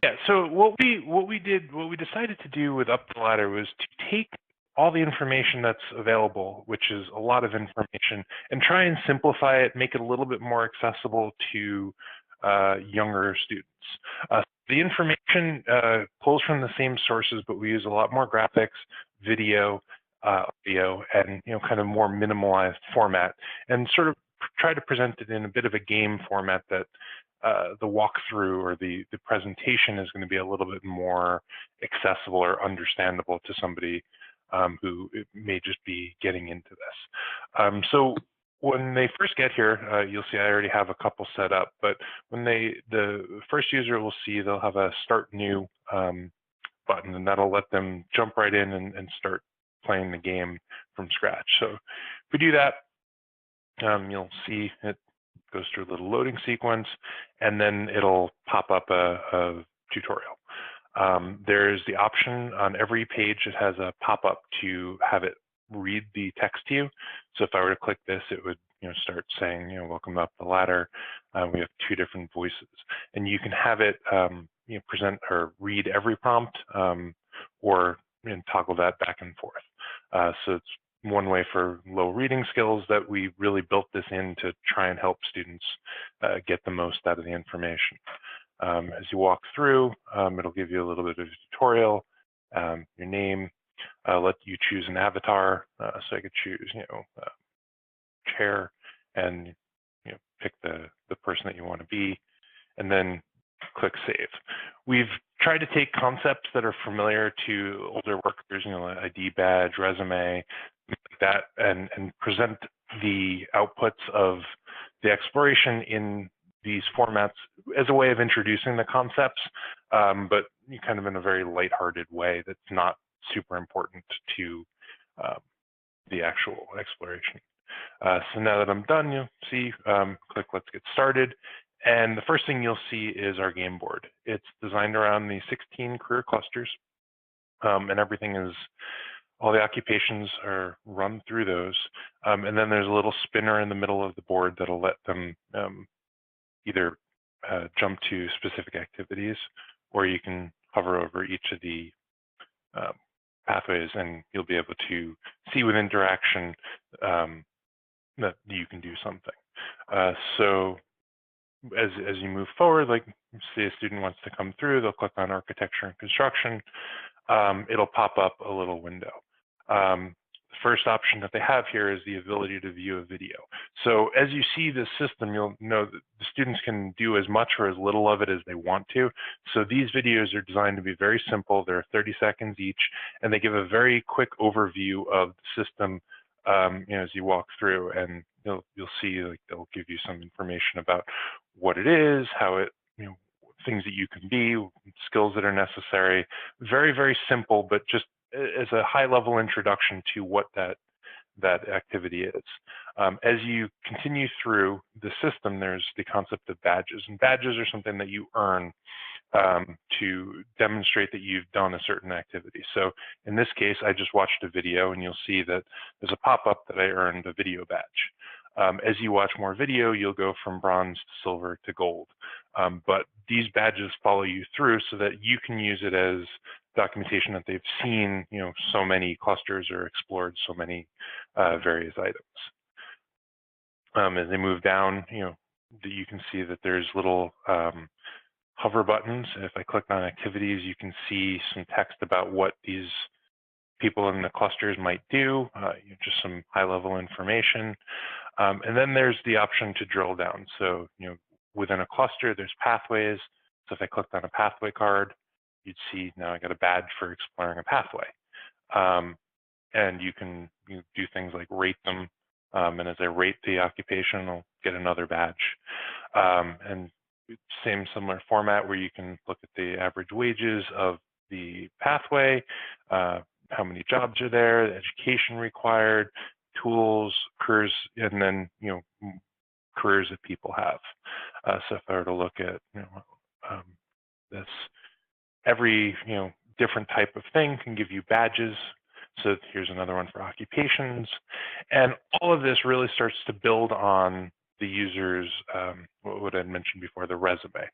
Yeah, so what we decided to do with Up the Ladder was to take all the information that's available, which is a lot of information, and try and simplify it, make it a little bit more accessible to younger students. The information pulls from the same sources, but we use a lot more graphics, video, audio, and kind of more minimalized format, and sort of try to present it in a bit of a game format that the walkthrough or the presentation is going to be a little bit more accessible or understandable to somebody who may just be getting into this. So when they first get here, you'll see I already have a couple set up, but when the first user will see they'll have a start new button, and that'll let them jump right in and start playing the game from scratch. So if we do that, you'll see it goes through a little loading sequence, and then it'll pop up a tutorial. There's the option on every page that has a pop-up to have it read the text to you. So if I were to click this, it would start saying, welcome up the ladder. We have 2 different voices, and you can have it present or read every prompt, or toggle that back and forth. So it's one way for low reading skills that we really built this in to try and help students get the most out of the information. As you walk through, it'll give you a little bit of a tutorial, your name, let you choose an avatar. So I could choose, chair, and pick the person that you want to be, and then click save. We've tried to take concepts that are familiar to older workers, ID badge, resume, like that, and present the outputs of the exploration in these formats as a way of introducing the concepts, but kind of in a very lighthearted way that's not super important to the actual exploration. So now that I'm done, you'll see, click Let's Get Started. And the first thing you'll see is our game board. It's designed around the 16 career clusters, and everything is, all the occupations are run through those. And then there's a little spinner in the middle of the board that'll let them either jump to specific activities, or you can hover over each of the pathways and you'll be able to see with interaction that you can do something. So as you move forward, like say a student wants to come through, they'll click on architecture and construction. It'll pop up a little window. The first option that they have here is the ability to view a video. So as you see this system, you'll know that the students can do as much or as little of it as they want to. So these videos are designed to be very simple. They're 30 seconds each, and they give a very quick overview of the system as you walk through, and you'll see, like, they'll give you some information about what it is, how it, things that you can be, skills that are necessary. Very, very simple, but just as a high-level introduction to what that activity is. As you continue through the system, there's the concept of badges, and badges are something that you earn to demonstrate that you've done a certain activity. So in this case, I just watched a video, and you'll see that there's a pop-up that I earned a video badge. As you watch more video, you'll go from bronze to silver to gold. But these badges follow you through so that you can use it as documentation that they've seen, so many clusters or explored so many various items. As they move down, you can see that there's little hover buttons. If I click on activities, you can see some text about what these people in the clusters might do, just some high-level information. And then there's the option to drill down. So, within a cluster, there's pathways. So if I clicked on a pathway card, you'd see now I got a badge for exploring a pathway. And you can do things like rate them. And as I rate the occupation, I'll get another badge. And same similar format where you can look at the average wages of the pathway, how many jobs are there, the education required, tools, careers, and then careers that people have. So if I were to look at this, every different type of thing can give you badges. So here's another one for occupations, and all of this really starts to build on the user's, what I'd mentioned before, the resume.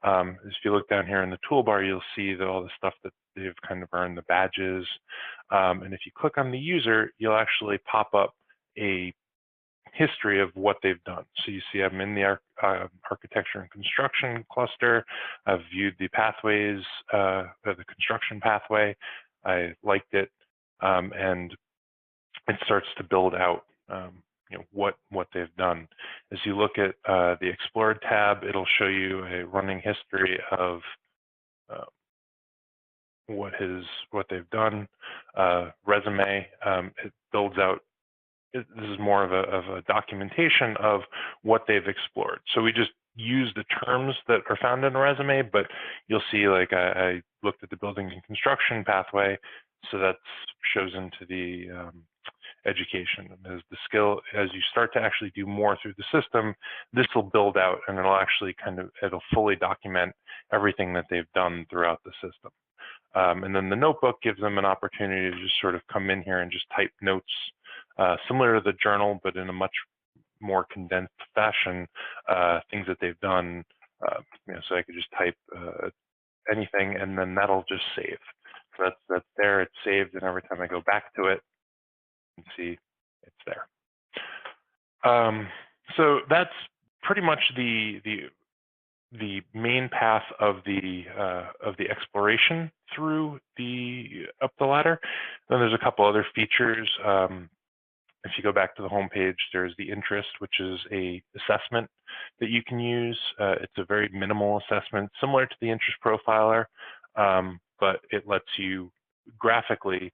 If you look down here in the toolbar, you'll see that all the stuff that they've kind of earned, the badges. And if you click on the user, you'll actually pop up a history of what they've done. So you see I'm in the architecture and construction cluster. I've viewed the pathways, the construction pathway. I liked it, and it starts to build out what they've done. As you look at the Explored tab, it'll show you a running history of what they've done. Resume, it builds out. This is more of a documentation of what they've explored. So we just use the terms that are found in a resume, but you'll see, like, I looked at the building and construction pathway, so that shows into the education. And as the skill, as you start to actually do more through the system, this will build out, and it'll actually it'll fully document everything that they've done throughout the system. And then the notebook gives them an opportunity to just sort of come in here and just type notes, similar to the journal, but in a much more condensed fashion, things that they've done. So I could just type anything, and then that'll just save. So that's there, it's saved, and every time I go back to it, you can see it's there. So that's pretty much the main path of the exploration through up the ladder. Then there's a couple other features. If you go back to the home page, there's the interest, which is a assessment that you can use. It's a very minimal assessment, similar to the interest profiler, but it lets you graphically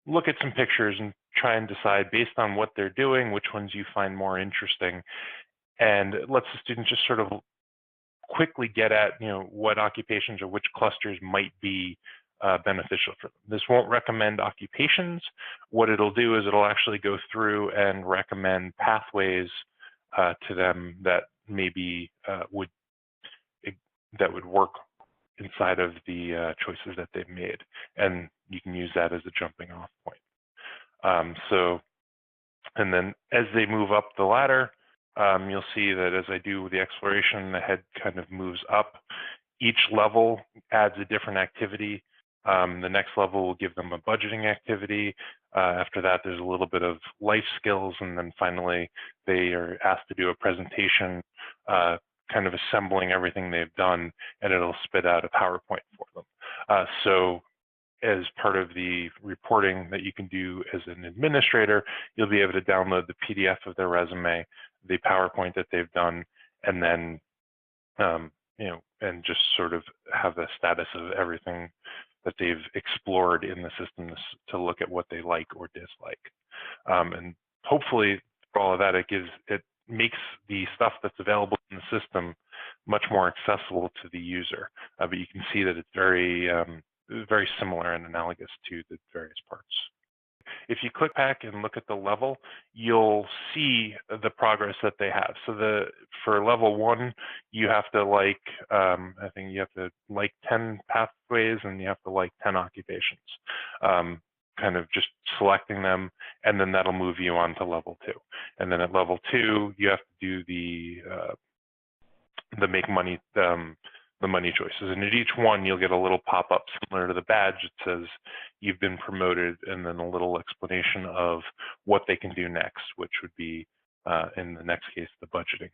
look at some pictures and try and decide, based on what they're doing, which ones you find more interesting. And it lets the student just sort of quickly get at what occupations or which clusters might be beneficial for them. This won't recommend occupations. What it'll do is it'll actually go through and recommend pathways to them that maybe would work inside of the choices that they've made, and you can use that as a jumping off point. And then as they move up the ladder, you'll see that as I do the exploration, the head kind of moves up. Each level adds a different activity. The next level will give them a budgeting activity. After that, there's a little bit of life skills, and then finally they are asked to do a presentation, kind of assembling everything they've done, and it'll spit out a PowerPoint for them. So as part of the reporting that you can do as an administrator, you'll be able to download the PDF of their resume, the PowerPoint that they've done, and then and just sort of have the status of everything that they've explored in the system to look at what they like or dislike. And hopefully for all of that, it makes the stuff that's available in the system much more accessible to the user. But you can see that it's very similar and analogous to the various parts. If you click back and look at the level, you'll see the progress that they have. So for level 1, you have to I think you have to like 10 pathways, and you have to like 10 occupations. Kind of just selecting them, and then that'll move you on to level 2. And then at level 2, you have to do the make money, the money choices. And at each one, you'll get a little pop-up similar to the badge. It says you've been promoted, and then a little explanation of what they can do next, which would be, in the next case, the budgeting